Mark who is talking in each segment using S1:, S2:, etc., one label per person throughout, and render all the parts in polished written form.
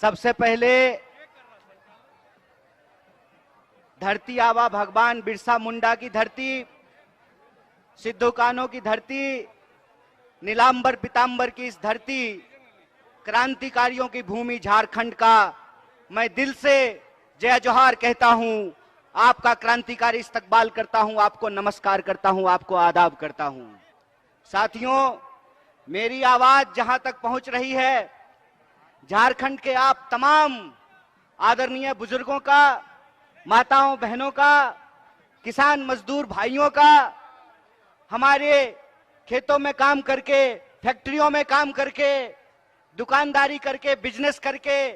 S1: सबसे पहले धरती आबा भगवान बिरसा मुंडा की धरती, सिद्धू कान्हो की धरती, नीलांबर पीतांबर की इस धरती, क्रांतिकारियों की भूमि झारखंड का मैं दिल से जय जोहार कहता हूं। आपका क्रांतिकारी इस्तकबाल करता हूं, आपको नमस्कार करता हूं, आपको आदाब करता हूं। साथियों, मेरी आवाज जहां तक पहुंच रही है, झारखंड के आप तमाम आदरणीय बुजुर्गों का, माताओं बहनों का, किसान मजदूर भाइयों का, हमारे खेतों में काम करके, फैक्ट्रियों में काम करके, दुकानदारी करके, बिजनेस करके,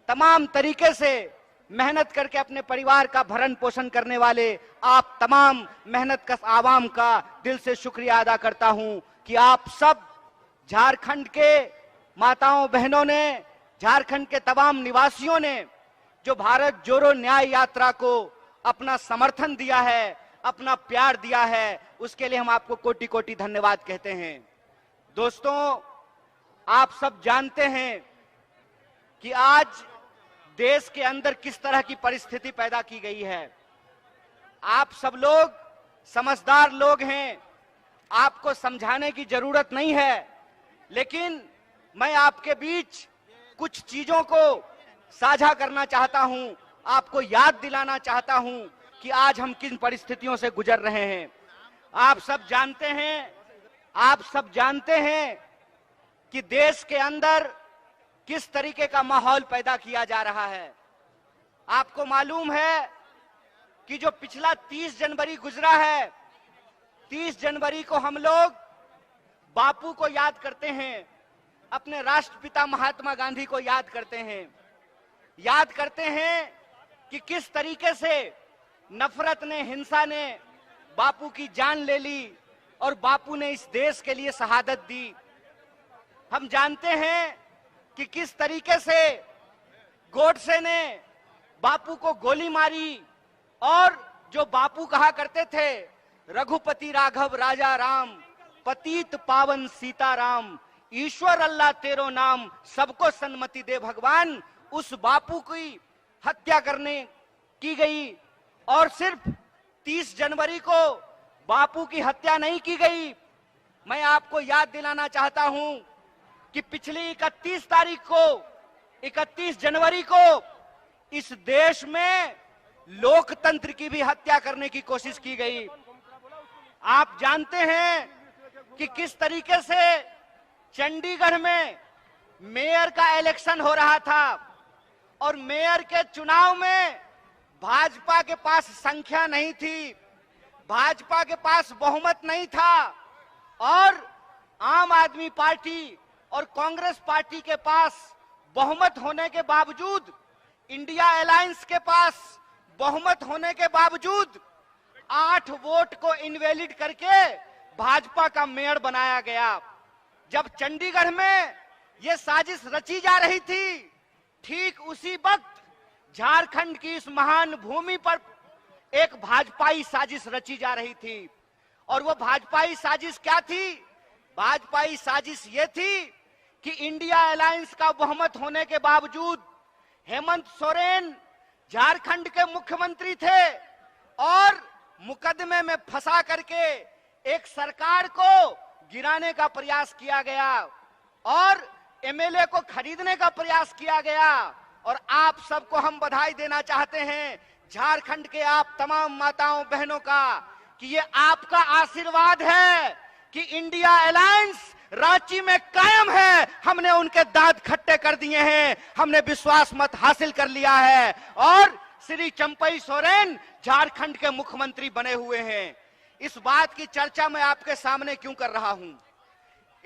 S1: तमाम तरीके से मेहनत करके अपने परिवार का भरण पोषण करने वाले आप तमाम मेहनतकश आवाम का दिल से शुक्रिया अदा करता हूं कि आप सब झारखंड के माताओं बहनों ने, झारखंड के तमाम निवासियों ने जो भारत जोड़ो न्याय यात्रा को अपना समर्थन दिया है, अपना प्यार दिया है, उसके लिए हम आपको कोटि कोटि धन्यवाद कहते हैं। दोस्तों, आप सब जानते हैं कि आज देश के अंदर किस तरह की परिस्थिति पैदा की गई है। आप सब लोग समझदार लोग हैं, आपको समझाने की जरूरत नहीं है, लेकिन मैं आपके बीच कुछ चीजों को साझा करना चाहता हूं, आपको याद दिलाना चाहता हूं कि आज हम किन परिस्थितियों से गुजर रहे हैं। आप सब जानते हैं कि देश के अंदर किस तरीके का माहौल पैदा किया जा रहा है। आपको मालूम है कि जो पिछला 30 जनवरी गुजरा है, 30 जनवरी को हम लोग बापू को याद करते हैं, अपने राष्ट्रपिता महात्मा गांधी को याद करते हैं कि किस तरीके से नफरत ने, हिंसा ने बापू की जान ले ली और बापू ने इस देश के लिए शहादत दी। हम जानते हैं कि किस तरीके से गोडसे ने बापू को गोली मारी और जो बापू कहा करते थे, रघुपति राघव राजा राम, पतित पावन सीताराम, ईश्वर अल्लाह तेरो नाम, सबको सन्मति दे भगवान, उस बापू की हत्या करने की गई। और सिर्फ 30 जनवरी को बापू की हत्या नहीं की गई, मैं आपको याद दिलाना चाहता हूं कि पिछली 31 जनवरी को इस देश में लोकतंत्र की भी हत्या करने की कोशिश की गई। आप जानते हैं कि किस तरीके से चंडीगढ़ में मेयर का इलेक्शन हो रहा था और मेयर के चुनाव में भाजपा के पास संख्या नहीं थी, भाजपा के पास बहुमत नहीं था और आम आदमी पार्टी और कांग्रेस पार्टी के पास बहुमत होने के बावजूद, इंडिया अलायंस के पास बहुमत होने के बावजूद 8 वोट को इनवैलिड करके भाजपा का मेयर बनाया गया। जब चंडीगढ़ में यह साजिश रची जा रही थी, ठीक उसी वक्त झारखंड की इस महान भूमि पर एक भाजपाई साजिश रची जा रही थी। और वो भाजपाई साजिश क्या थी? भाजपाई साजिश ये थी कि इंडिया अलायंस का बहुमत होने के बावजूद हेमंत सोरेन झारखंड के मुख्यमंत्री थे और मुकदमे में फंसा करके एक सरकार को गिराने का प्रयास किया गया और एमएलए को खरीदने का प्रयास किया गया। और आप सबको हम बधाई देना चाहते हैं, झारखंड के आप तमाम माताओं बहनों का, कि ये आपका आशीर्वाद है कि इंडिया अलायंस रांची में कायम है। हमने उनके दांत खट्टे कर दिए हैं, हमने विश्वास मत हासिल कर लिया है और श्री चंपई सोरेन झारखंड के मुख्यमंत्री बने हुए हैं। इस बात की चर्चा मैं आपके सामने क्यों कर रहा हूं?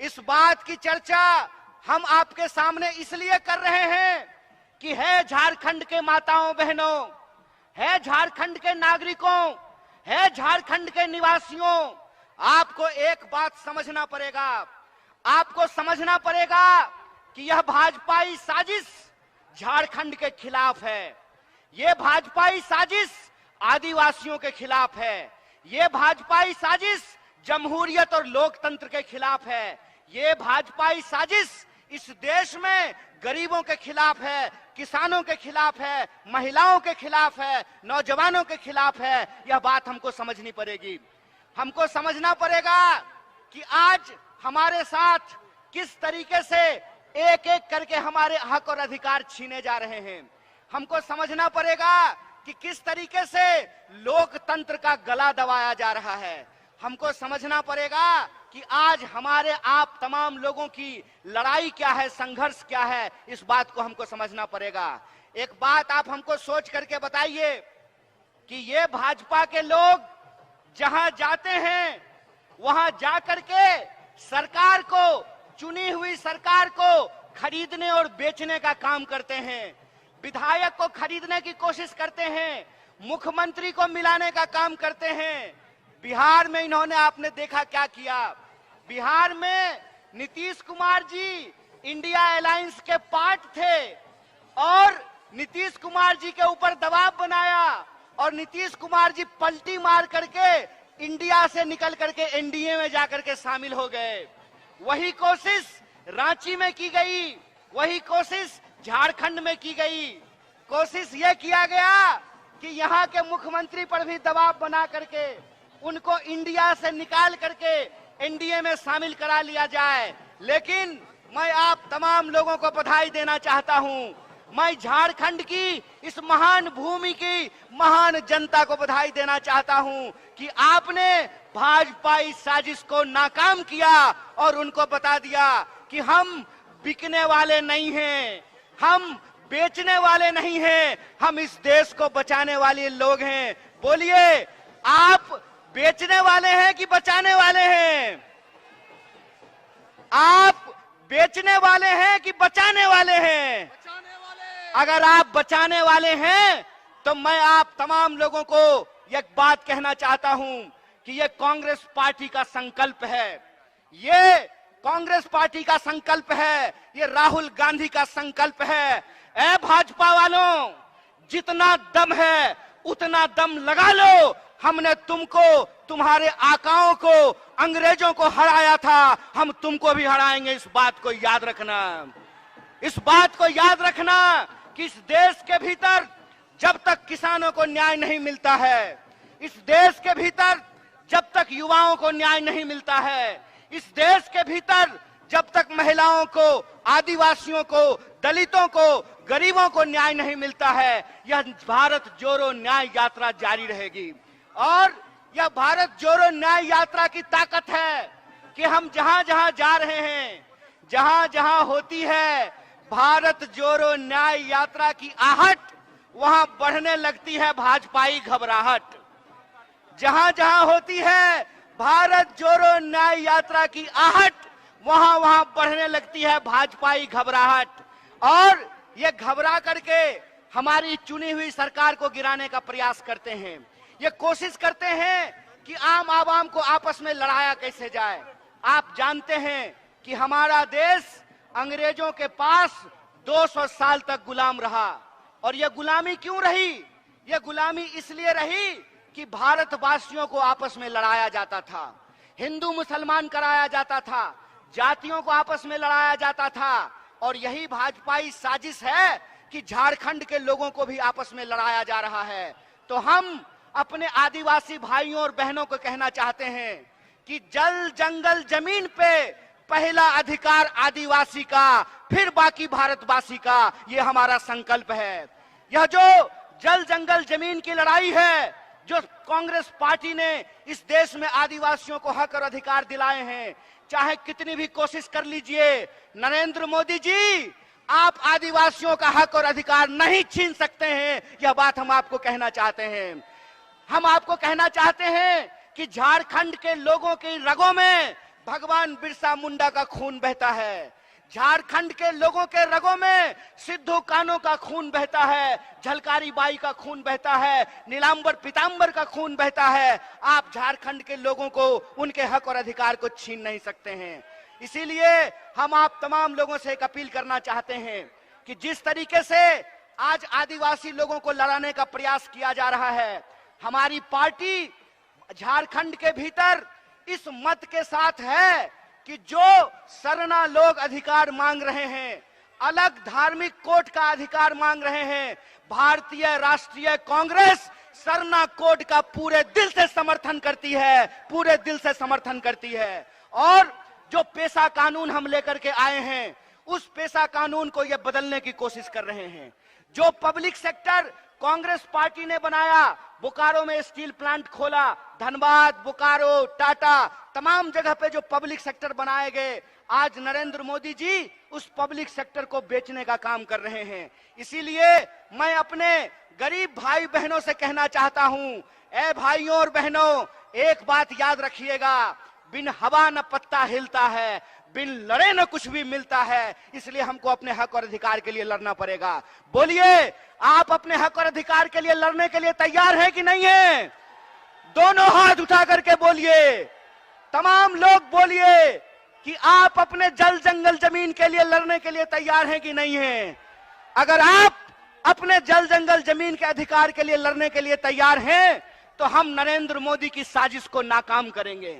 S1: इस बात की चर्चा हम आपके सामने इसलिए कर रहे हैं कि है झारखंड के माताओं बहनों, है झारखंड के नागरिकों, है झारखंड के निवासियों, आपको एक बात समझना पड़ेगा। आपको समझना पड़ेगा कि यह भाजपाई साजिश झारखंड के खिलाफ है, यह भाजपाई साजिश आदिवासियों के खिलाफ है, यह भाजपाई साजिश जमहूरियत और लोकतंत्र के खिलाफ है, यह भाजपाई साजिश इस देश में गरीबों के खिलाफ है, किसानों के खिलाफ है, महिलाओं के खिलाफ है, नौजवानों के खिलाफ है। यह बात हमको समझनी पड़ेगी। हमको समझना पड़ेगा कि आज हमारे साथ किस तरीके से एक एक करके हमारे हक और अधिकार छीने जा रहे हैं। हमको समझना पड़ेगा कि किस तरीके से लोकतंत्र का गला दबाया जा रहा है। हमको समझना पड़ेगा कि आज हमारे आप तमाम लोगों की लड़ाई क्या है, संघर्ष क्या है, इस बात को हमको समझना पड़ेगा। एक बात आप हमको सोच करके बताइए कि ये भाजपा के लोग जहां जाते हैं वहां जाकर के सरकार को, चुनी हुई सरकार को खरीदने और बेचने का काम करते हैं, विधायक को खरीदने की कोशिश करते हैं, मुख्यमंत्री को मिलाने का काम करते हैं। बिहार में इन्होंने, आपने देखा क्या किया। बिहार में नीतीश कुमार जी इंडिया अलायंस के पार्ट थे और नीतीश कुमार जी के ऊपर दबाव बनाया और नीतीश कुमार जी पलटी मार करके इंडिया से निकल करके एनडीए में जाकर के शामिल हो गए। वही कोशिश रांची में की गई, वही कोशिश झारखंड में की गई। कोशिश यह किया गया कि यहाँ के मुख्यमंत्री पर भी दबाव बना करके उनको इंडिया से निकाल करके एनडीए में शामिल करा लिया जाए। लेकिन मैं आप तमाम लोगों को बधाई देना चाहता हूं। मैं झारखंड की इस महान भूमि की महान जनता को बधाई देना चाहता हूं कि आपने भाजपा इस साजिश को नाकाम किया और उनको बता दिया कि हम बिकने वाले नहीं हैं, हम बेचने वाले नहीं हैं, हम इस देश को बचाने वाले लोग हैं। बोलिए, आप बेचने वाले हैं कि बचाने वाले हैं? आप बेचने वाले हैं कि बचाने वाले हैं? अगर आप बचाने वाले हैं तो मैं आप तमाम लोगों को एक बात कहना चाहता हूं कि ये कांग्रेस पार्टी का संकल्प है, ये कांग्रेस पार्टी का संकल्प है, ये राहुल गांधी का संकल्प है। ऐ भाजपा वालों, जितना दम है उतना दम लगा लो। हमने तुमको, तुम्हारे आकाओं को, अंग्रेजों को हराया था, हम तुमको भी हराएंगे। इस बात को याद रखना, इस बात को याद रखना कि इस देश के भीतर जब तक किसानों को न्याय नहीं मिलता है, इस देश के भीतर जब तक युवाओं को न्याय नहीं मिलता है, इस देश के भीतर जब तक महिलाओं को, आदिवासियों को, दलितों को, गरीबों को न्याय नहीं मिलता है, यह भारत जोड़ो न्याय यात्रा जारी रहेगी। और यह भारत जोड़ो न्याय यात्रा की ताकत है कि हम जहां जहां जा रहे हैं, जहां जहां होती है भारत जोड़ो न्याय यात्रा की आहट, वहां बढ़ने लगती है भाजपाई घबराहट। जहां जहां होती है भारत जोड़ो न्याय यात्रा की आहट, वहां वहां बढ़ने लगती है भाजपाई घबराहट। और ये घबरा करके हमारी चुनी हुई सरकार को गिराने का प्रयास करते हैं। ये कोशिश करते हैं कि आम आवाम को आपस में लड़ाया कैसे जाए। आप जानते हैं कि हमारा देश अंग्रेजों के पास 200 साल तक गुलाम रहा। और यह गुलामी क्यों रही? यह गुलामी इसलिए रही कि भारतवासियों को आपस में लड़ाया जाता था, हिंदू मुसलमान कराया जाता था, जातियों को आपस में लड़ाया जाता था। और यही भाजपाई साजिश है कि झारखंड के लोगों को भी आपस में लड़ाया जा रहा है। तो हम अपने आदिवासी भाइयों और बहनों को कहना चाहते हैं कि जल जंगल जमीन पे पहला अधिकार आदिवासी का, फिर बाकी भारतवासी का, ये हमारा संकल्प है। यह जो जल जंगल जमीन की लड़ाई है, जो कांग्रेस पार्टी ने इस देश में आदिवासियों को हक और अधिकार दिलाए हैं, चाहे कितनी भी कोशिश कर लीजिए, नरेंद्र मोदी जी आप आदिवासियों का हक और अधिकार नहीं छीन सकते हैं। यह बात हम आपको कहना चाहते हैं। हम आपको कहना चाहते हैं कि झारखंड के लोगों की रगों में भगवान बिरसा मुंडा का खून बहता है, झारखंड के लोगों के रगों में सिद्धू कान्हू का खून बहता है, झलकारी बाई का खून बहता है, नीलांबर पीतांबर का खून बहता है। आप झारखंड के लोगों को उनके हक और अधिकार को छीन नहीं सकते हैं। इसीलिए हम आप तमाम लोगों से एक अपील करना चाहते हैं कि जिस तरीके से आज आदिवासी लोगों को लड़ाने का प्रयास किया जा रहा है, हमारी पार्टी झारखंड के भीतर इस मत के साथ है कि जो सरना लोग अधिकार मांग रहे हैं, अलग धार्मिक कोड का अधिकार मांग रहे हैं, भारतीय राष्ट्रीय कांग्रेस सरना कोड का पूरे दिल से समर्थन करती है, पूरे दिल से समर्थन करती है। और जो पेशा कानून हम लेकर के आए हैं, उस पेशा कानून को ये बदलने की कोशिश कर रहे हैं। जो पब्लिक सेक्टर कांग्रेस पार्टी ने बनाया, बोकारो में स्टील प्लांट खोला, धनबाद, बोकारो, टाटा, तमाम जगह पे जो पब्लिक सेक्टर बनाए गए, आज नरेंद्र मोदी जी उस पब्लिक सेक्टर को बेचने का काम कर रहे हैं। इसीलिए मैं अपने गरीब भाई बहनों से कहना चाहता हूं, ए भाइयों और बहनों, एक बात याद रखिएगा, बिन हवा न पत्ता हिलता है, बिन लड़े न कुछ भी मिलता है। इसलिए हमको अपने हक और अधिकार के लिए लड़ना पड़ेगा। बोलिए, आप अपने हक और अधिकार के लिए लड़ने के लिए तैयार हैं कि नहीं है? दोनों हाथ उठा करके बोलिए, तमाम लोग बोलिए कि आप अपने जल जंगल जमीन के लिए लड़ने के लिए तैयार हैं कि नहीं है? अगर आप अपने जल जंगल जमीन के अधिकार के लिए लड़ने के लिए तैयार हैं, तो हम नरेंद्र मोदी की साजिश को नाकाम करेंगे।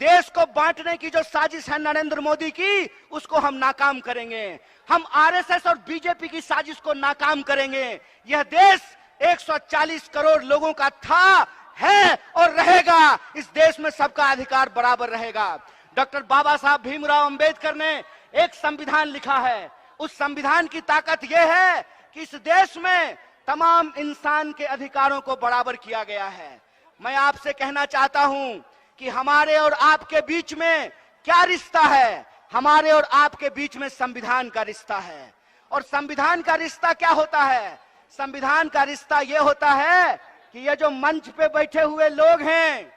S1: देश को बांटने की जो साजिश है नरेंद्र मोदी की, उसको हम नाकाम करेंगे। हम आरएसएस और बीजेपी की साजिश को नाकाम करेंगे। यह देश 140 करोड़ लोगों का था, है और रहेगा। इस देश में सबका अधिकार बराबर रहेगा। डॉक्टर बाबा साहब भीमराव अंबेडकर ने एक संविधान लिखा है। उस संविधान की ताकत यह है कि इस देश में तमाम इंसान के अधिकारों को बराबर किया गया है। मैं आपसे कहना चाहता हूं कि हमारे और आपके बीच में क्या रिश्ता है? हमारे और आपके बीच में संविधान का रिश्ता है। और संविधान का रिश्ता क्या होता है? संविधान का रिश्ता यह होता है कि ये जो मंच पे बैठे हुए लोग हैं,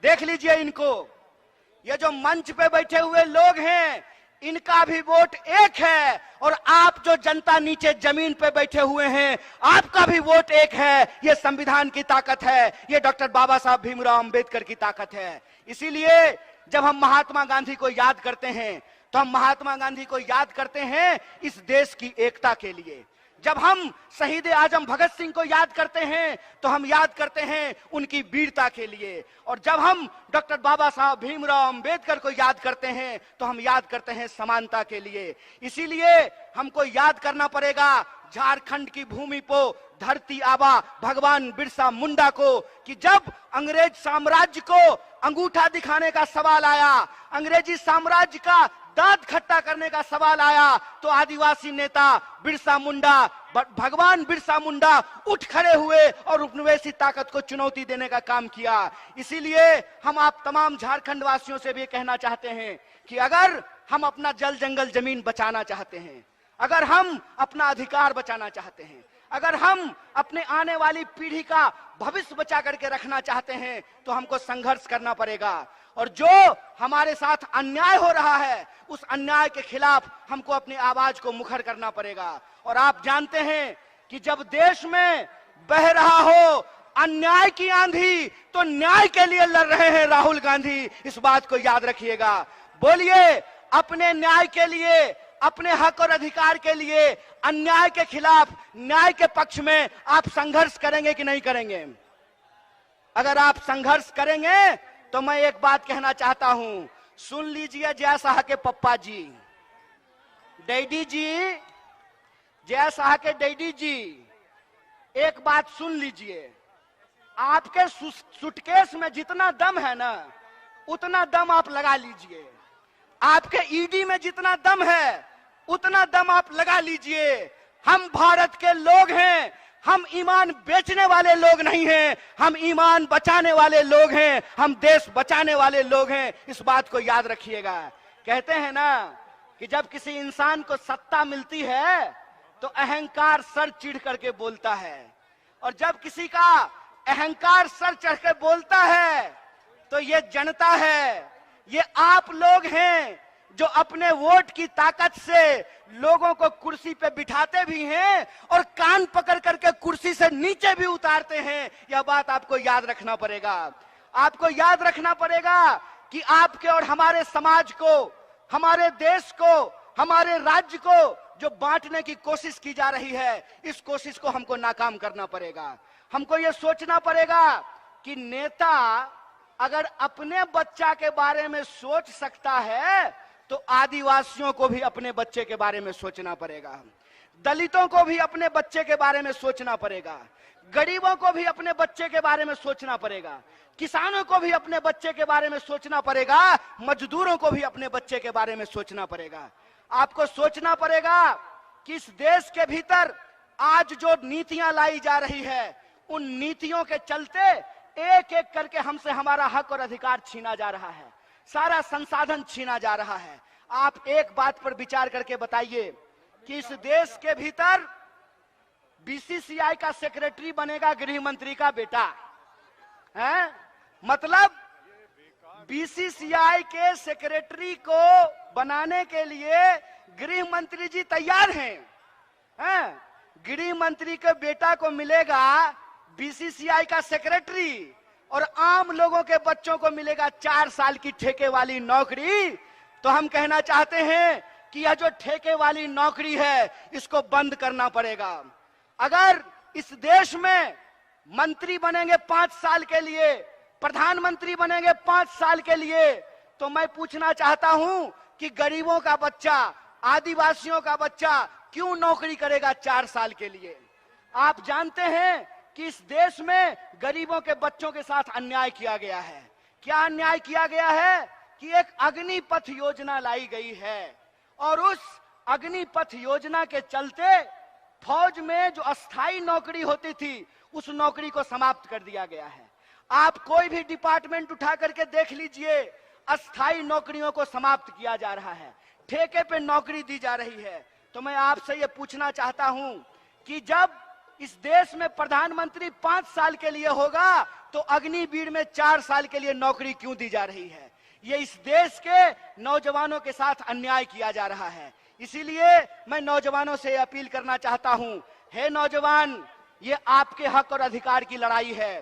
S1: देख लीजिए इनको, ये जो मंच पे बैठे हुए लोग हैं, इनका भी वोट एक है। और आप जो जनता नीचे जमीन पे बैठे हुए हैं, आपका भी वोट एक है। ये संविधान की ताकत है, ये डॉक्टर बाबा साहब भीमराव अंबेडकर की ताकत है। इसीलिए जब हम महात्मा गांधी को याद करते हैं, तो हम महात्मा गांधी को याद करते हैं इस देश की एकता के लिए। जब हम शहीद आजम भगत सिंह को याद करते हैं, तो हम याद करते हैं उनकी वीरता के लिए। और जब हम डॉक्टर बाबा साहब भीमराव अंबेडकर को याद करते हैं, तो हम याद करते हैं समानता के लिए। इसीलिए हमको याद करना पड़ेगा झारखंड की भूमि को, धरती आबा भगवान बिरसा मुंडा को, कि जब अंग्रेज साम्राज्य को अंगूठा दिखाने का सवाल आया, अंग्रेजी साम्राज्य का दांत खट्टा करने का सवाल आया, तो आदिवासी नेता बिरसा मुंडा, भगवान बिरसा मुंडा उठ खड़े हुए और उपनिवेशी ताकत को चुनौती देने का काम किया। इसीलिए हम आप तमाम झारखंड वासियों से भी कहना चाहते हैं कि अगर हम अपना जल जंगल जमीन बचाना चाहते हैं, अगर हम अपना अधिकार बचाना चाहते हैं, अगर हम अपने आने वाली पीढ़ी का भविष्य बचा करके रखना चाहते हैं, तो हमको संघर्ष करना पड़ेगा। और जो हमारे साथ अन्याय हो रहा है, उस अन्याय के खिलाफ हमको अपनी आवाज को मुखर करना पड़ेगा। और आप जानते हैं कि जब देश में बह रहा हो अन्याय की आंधी, तो न्याय के लिए लड़ रहे हैं राहुल गांधी। इस बात को याद रखिएगा। बोलिए, अपने न्याय के लिए, अपने हक और अधिकार के लिए, अन्याय के खिलाफ न्याय के पक्ष में आप संघर्ष करेंगे कि नहीं करेंगे? अगर आप संघर्ष करेंगे तो मैं एक बात कहना चाहता हूं, सुन लीजिए जय शाह के पप्पा जी, डैडी जी, जय शाह के डैडी जी, एक बात सुन लीजिए। आपके सूटकेस में जितना दम है ना, उतना दम आप लगा लीजिए। आपके ईडी में जितना दम है, उतना दम आप लगा लीजिए। हम भारत के लोग हैं, हम ईमान बेचने वाले लोग नहीं हैं, हम ईमान बचाने वाले लोग हैं, हम देश बचाने वाले लोग हैं। इस बात को याद रखिएगा। कहते हैं ना कि जब किसी इंसान को सत्ता मिलती है, तो अहंकार सर चिढ़ करके बोलता है, और जब किसी का अहंकार सर चढ़ कर बोलता है, तो ये जनता है, ये आप लोग हैं जो अपने वोट की ताकत से लोगों को कुर्सी पे बिठाते भी हैं और कान पकड़ करके कुर्सी से नीचे भी उतारते हैं। यह बात आपको याद रखना पड़ेगा। आपको याद रखना पड़ेगा कि आपके और हमारे समाज को, हमारे देश को, हमारे राज्य को जो बांटने की कोशिश की जा रही है, इस कोशिश को हमको नाकाम करना पड़ेगा। हमको यह सोचना पड़ेगा कि नेता अगर अपने बच्चा के बारे में सोच सकता है तो आदिवासियों को भी अपने बच्चे के बारे में सोचना पड़ेगा, दलितों को भी अपने बच्चे के बारे में सोचना पड़ेगा, गरीबों को भी अपने बच्चे के बारे में सोचना पड़ेगा, किसानों को भी अपने बच्चे के बारे में सोचना पड़ेगा, मजदूरों को भी अपने बच्चे के बारे में सोचना पड़ेगा। आपको सोचना पड़ेगा कि इस देश के भीतर आज जो नीतियां लाई जा रही है, उन नीतियों के चलते एक एक करके हमसे हमारा हक और अधिकार छीना जा रहा है, सारा संसाधन छीना जा रहा है। आप एक बात पर विचार करके बताइए कि इस देश के भीतर बीसीसीआई का सेक्रेटरी बनेगा गृह मंत्री का बेटा है। मतलब बीसीसीआई के सेक्रेटरी को बनाने के लिए गृह मंत्री जी तैयार हैं। गृह मंत्री के बेटा को मिलेगा बीसीसीआई का सेक्रेटरी और आम लोगों के बच्चों को मिलेगा 4 साल की ठेके वाली नौकरी। तो हम कहना चाहते हैं कि यह जो ठेके वाली नौकरी है, इसको बंद करना पड़ेगा। अगर इस देश में मंत्री बनेंगे 5 साल के लिए, प्रधानमंत्री बनेंगे 5 साल के लिए, तो मैं पूछना चाहता हूं कि गरीबों का बच्चा, आदिवासियों का बच्चा क्यों नौकरी करेगा 4 साल के लिए? आप जानते हैं कि इस देश में गरीबों के बच्चों के साथ अन्याय किया गया है। क्या अन्याय किया गया है कि एक अग्निपथ योजना लाई गई है और उस अग्निपथ योजना के चलते फौज में जो अस्थाई नौकरी होती थी, उस नौकरी को समाप्त कर दिया गया है। आप कोई भी डिपार्टमेंट उठा करके देख लीजिए, अस्थाई नौकरियों को समाप्त किया जा रहा है, ठेके पे नौकरी दी जा रही है। तो मैं आपसे ये पूछना चाहता हूं कि जब इस देश में प्रधानमंत्री 5 साल के लिए होगा, तो अग्निवीर में 4 साल के लिए नौकरी क्यों दी जा रही है? ये इस देश के नौजवानों के साथ अन्याय किया जा रहा है। इसीलिए मैं नौजवानों से अपील करना चाहता हूं, हे नौजवान, ये आपके हक और अधिकार की लड़ाई है।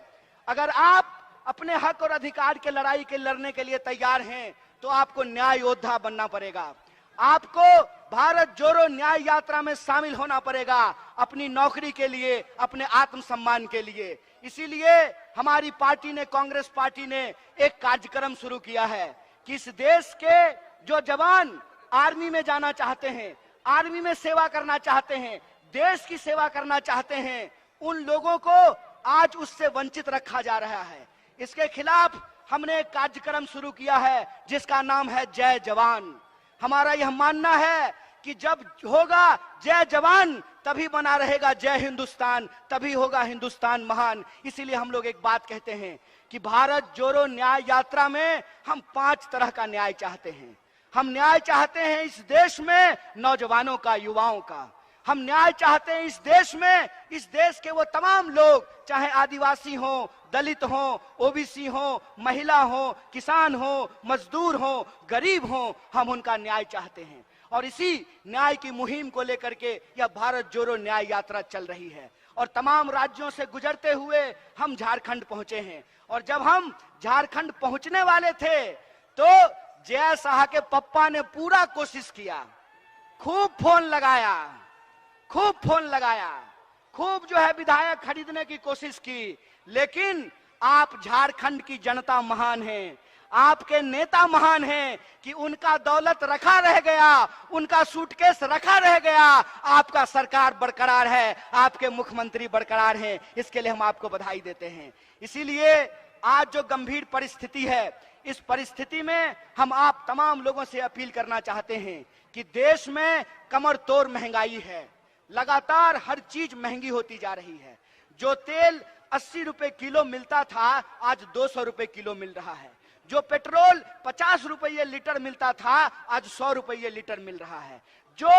S1: अगर आप अपने हक और अधिकार के लड़ाई के लड़ने के लिए तैयार हैं, तो आपको न्याय योद्धा बनना पड़ेगा। आपको भारत जोड़ो न्याय यात्रा में शामिल होना पड़ेगा, अपनी नौकरी के लिए, अपने आत्मसम्मान के लिए। इसीलिए हमारी पार्टी ने, कांग्रेस पार्टी ने एक कार्यक्रम शुरू किया है कि इस देश के जो जवान आर्मी में जाना चाहते हैं, आर्मी में सेवा करना चाहते हैं, देश की सेवा करना चाहते हैं, उन लोगों को आज उससे वंचित रखा जा रहा है। इसके खिलाफ हमने एक कार्यक्रम शुरू किया है जिसका नाम है जय जवान। हमारा यह मानना है कि जब होगा जय जवान, तभी बना रहेगा जय हिंदुस्तान, तभी होगा हिंदुस्तान महान। इसीलिए हम लोग एक बात कहते हैं कि भारत जोड़ो न्याय यात्रा में हम 5 तरह का न्याय चाहते हैं। हम न्याय चाहते हैं इस देश में नौजवानों का, युवाओं का। हम न्याय चाहते हैं इस देश में, इस देश के वो तमाम लोग, चाहे आदिवासी हो, दलित हो, ओबीसी हो, महिला हो, किसान हो, मजदूर हो, गरीब हो, हम उनका न्याय चाहते हैं। और इसी न्याय की मुहिम को लेकर के यह भारत जोड़ो न्याय यात्रा चल रही है। और तमाम राज्यों से गुजरते हुए हम झारखंड पहुंचे हैं। और जब हम झारखंड पहुंचने वाले थे, तो जय शाह के पप्पा ने पूरा कोशिश किया, खूब फोन लगाया, खूब जो है विधायक खरीदने की कोशिश की। लेकिन आप झारखंड की जनता महान है, आपके नेता महान हैं कि उनका दौलत रखा रह गया, उनका सूटकेस रखा रह गया, आपका सरकार बरकरार है, आपके मुख्यमंत्री बरकरार हैं। इसके लिए हम आपको बधाई देते हैं। इसीलिए आज जो गंभीर परिस्थिति है, इस परिस्थिति में हम आप तमाम लोगों से अपील करना चाहते हैं कि देश में कमर तोड़ महंगाई है, लगातार हर चीज महंगी होती जा रही है। जो तेल 80 रुपए किलो मिलता था, आज 200 रुपए किलो मिल रहा है। जो पेट्रोल 50 रुपये लीटर मिलता था, आज 100 रुपये लीटर मिल रहा है। जो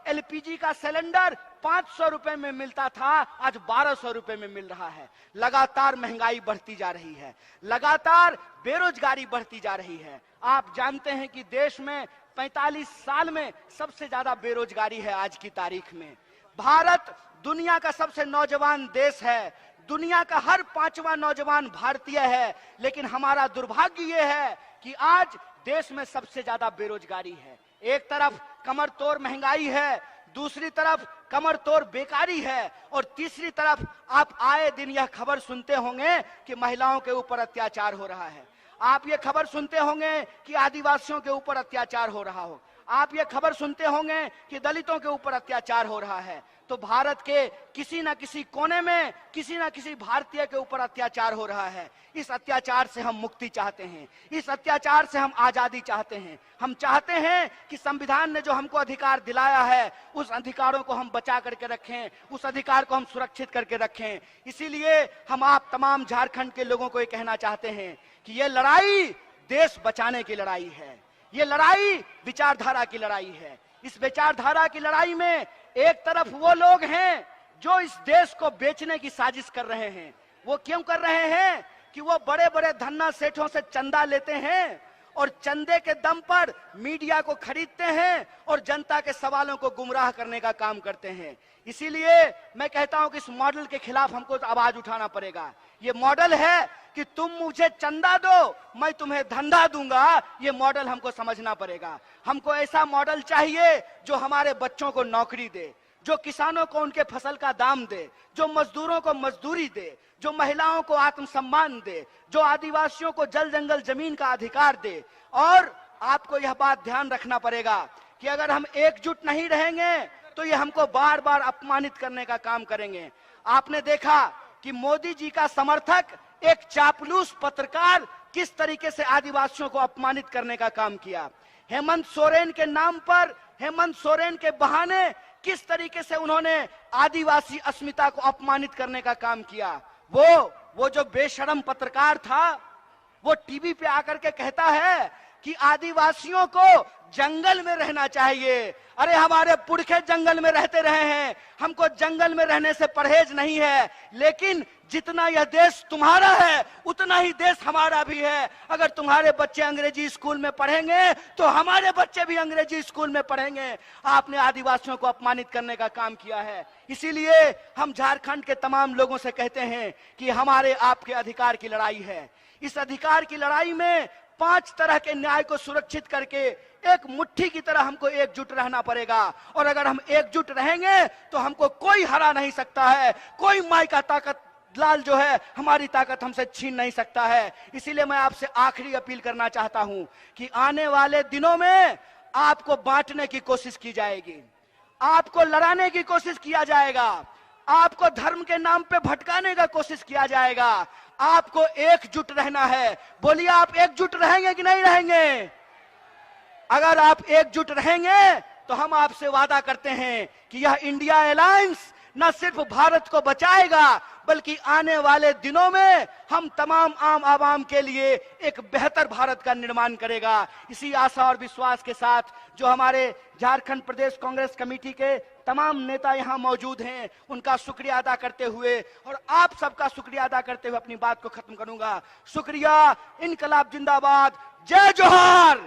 S1: एलपीजी का सिलेंडर 500 रुपए में मिलता था, आज 1200 रुपए में मिल रहा है। लगातार महंगाई बढ़ती जा रही है, लगातार बेरोजगारी बढ़ती जा रही है। आप जानते हैं कि देश में 45 साल में सबसे ज्यादा बेरोजगारी है आज की तारीख में। भारत दुनिया का सबसे नौजवान देश है, दुनिया का हर 5वां नौजवान भारतीय है। लेकिन हमारा दुर्भाग्य ये है कि आज देश में सबसे ज्यादा बेरोजगारी है। एक तरफ कमर तोड़ महंगाई है, दूसरी तरफ कमर तोड़ बेकारी है, और तीसरी तरफ आप आए दिन यह खबर सुनते होंगे कि महिलाओं के ऊपर अत्याचार हो रहा है। आप ये खबर सुनते होंगे कि आदिवासियों के ऊपर अत्याचार हो रहा हो, आप ये खबर सुनते होंगे कि दलितों के ऊपर अत्याचार हो रहा है। तो भारत के किसी ना किसी कोने में किसी ना किसी भारतीय के ऊपर अत्याचार हो रहा है। इस अत्याचार से हम मुक्ति चाहते हैं, इस अत्याचार से हम आजादी चाहते हैं। हम चाहते हैं कि संविधान ने जो हमको अधिकार दिलाया है उस अधिकारों को हम बचा करके रखें, उस अधिकार को हम सुरक्षित करके रखें। इसीलिए हम आप तमाम झारखंड के लोगों को ये कहना चाहते हैं कि ये लड़ाई देश बचाने की लड़ाई है, ये लड़ाई विचारधारा की लड़ाई है। इस विचारधारा की लड़ाई में एक तरफ वो लोग हैं जो इस देश को बेचने की साजिश कर रहे हैं। वो क्यों कर रहे हैं कि वो बड़े बड़े धन्ना सेठों से चंदा लेते हैं और चंदे के दम पर मीडिया को खरीदते हैं और जनता के सवालों को गुमराह करने का काम करते हैं। इसीलिए मैं कहता हूं कि इस मॉडल के खिलाफ हमको आवाज उठाना पड़ेगा। ये मॉडल है कि तुम मुझे चंदा दो, मैं तुम्हें धंधा दूंगा। ये मॉडल हमको समझना पड़ेगा। हमको ऐसा मॉडल चाहिए जो हमारे बच्चों को नौकरी दे, जो किसानों को उनके फसल का दाम दे, जो मजदूरों को मजदूरी दे, जो महिलाओं को आत्मसम्मान दे, जो आदिवासियों को जल जंगल जमीन का अधिकार दे। और आपको यह बात ध्यान रखना पड़ेगा कि अगर हम एकजुट नहीं रहेंगे तो ये हमको बार बार अपमानित करने का काम करेंगे। आपने देखा कि मोदी जी का समर्थक एक चापलूस पत्रकार किस तरीके से आदिवासियों को अपमानित करने का काम किया। हेमंत सोरेन के नाम पर, हेमंत सोरेन के बहाने किस तरीके से उन्होंने आदिवासी अस्मिता को अपमानित करने का काम किया। वो जो बेशरम पत्रकार था वो टीवी पे आकर के कहता है कि आदिवासियों को जंगल में रहना चाहिए। अरे हमारे पुरखे जंगल में रहते रहे हैं, हमको जंगल में रहने से परहेज नहीं है। लेकिन जितना यह देश तुम्हारा है उतना ही देश हमारा भी है। अगर तुम्हारे बच्चे अंग्रेजी स्कूल में पढ़ेंगे तो हमारे बच्चे भी अंग्रेजी स्कूल में पढ़ेंगे। आपने आदिवासियों को अपमानित करने का काम किया है। इसीलिए हम झारखंड के तमाम लोगों से कहते हैं कि हमारे आपके अधिकार की लड़ाई है। इस अधिकार की लड़ाई में 5 तरह के न्याय को सुरक्षित करके एक मुट्ठी की तरह हमको एकजुट रहना पड़ेगा। और अगर हम एकजुट रहेंगे तो हमको कोई हरा नहीं सकता है, कोई माई का ताकत लाल जो है हमारी ताकत हमसे छीन नहीं सकता है। इसीलिए मैं आपसे आखिरी अपील करना चाहता हूं कि आने वाले दिनों में आपको बांटने की कोशिश की जाएगी, आपको लड़ाने की कोशिश किया जाएगा, आपको धर्म के नाम पे भटकाने का कोशिश किया जाएगा। आपको एकजुट रहना है। बोलिए, आप एकजुट रहेंगे कि नहीं रहेंगे? अगर आप एकजुट रहेंगे तो हम आपसे वादा करते हैं कि यह इंडिया अलायंस न सिर्फ भारत को बचाएगा बल्कि आने वाले दिनों में हम तमाम आम आवाम के लिए एक बेहतर भारत का निर्माण करेगा। इसी आशा और विश्वास के साथ जो हमारे झारखंड प्रदेश कांग्रेस कमेटी के तमाम नेता यहाँ मौजूद हैं उनका शुक्रिया अदा करते हुए और आप सबका शुक्रिया अदा करते हुए अपनी बात को खत्म करूंगा। शुक्रिया। इनकलाब जिंदाबाद। जय जोहार,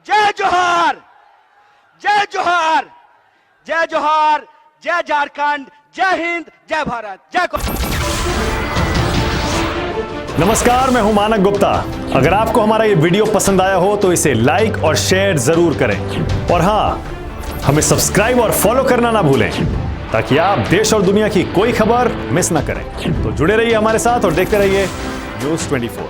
S1: जय जोहार, जय जोहार, जय जोहार, जय झारखंड, जय हिंद, जय भारत, जय।
S2: नमस्कार, मैं हूं मानक गुप्ता। अगर आपको हमारा ये वीडियो पसंद आया हो तो इसे लाइक और शेयर जरूर करें और हां, हमें सब्सक्राइब और फॉलो करना ना भूलें ताकि आप देश और दुनिया की कोई खबर मिस ना करें। तो जुड़े रहिए हमारे साथ और देखते रहिए न्यूज़ 24।